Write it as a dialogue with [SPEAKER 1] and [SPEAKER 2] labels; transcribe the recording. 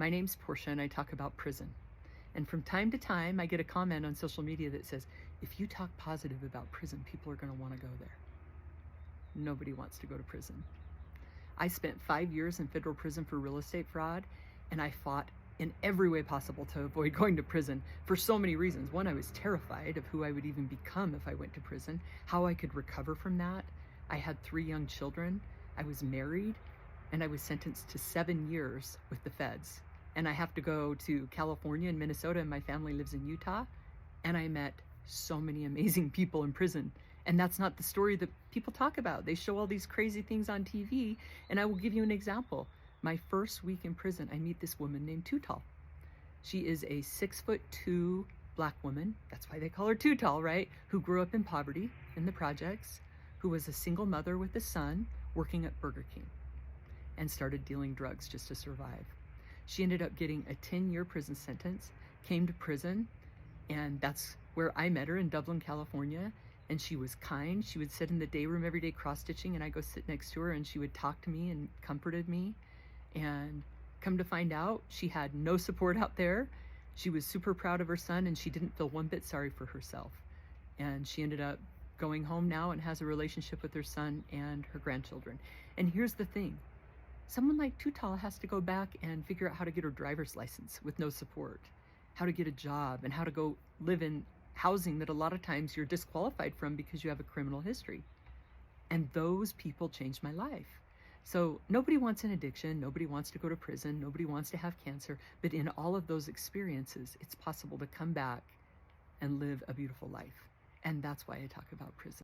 [SPEAKER 1] My name's Portia and I talk about prison. And from time to time, I get a comment on social media that says, if you talk positive about prison, people are going to want to go there. Nobody wants to go to prison. I spent 5 years in federal prison for real estate fraud, and I fought in every way possible to avoid going to prison for so many reasons. One, I was terrified of who I would even become if I went to prison, how I could recover from that. I had 3 young children. I was married, and I was sentenced to 7 years with the feds. And I have to go to California and Minnesota, and my family lives in Utah. And I met so many amazing people in prison. And that's not the story that people talk about. They show all these crazy things on TV. And I will give you an example. My first week in prison, I meet this woman named Too Tall. She is a 6'2" Black woman. That's why they call her Too Tall, right? Who grew up in poverty in the projects, who was a single mother with a son working at Burger King, and started dealing drugs just to survive. She ended up getting a 10-year prison sentence, came to prison, and that's where I met her, in Dublin, California. And she was kind. She would sit in the day room every day cross-stitching, and I'd go sit next to her, and she would talk to me and comforted me. And come to find out, she had no support out there. She was super proud of her son, and she didn't feel one bit sorry for herself. And she ended up going home now and has a relationship with her son and her grandchildren. And here's the thing. Someone like Too Tall has to go back and figure out how to get her driver's license with no support, how to get a job, and how to go live in housing that a lot of times you're disqualified from because you have a criminal history. And those people changed my life. So nobody wants an addiction, nobody wants to go to prison, nobody wants to have cancer, but in all of those experiences, it's possible to come back and live a beautiful life. And that's why I talk about prison.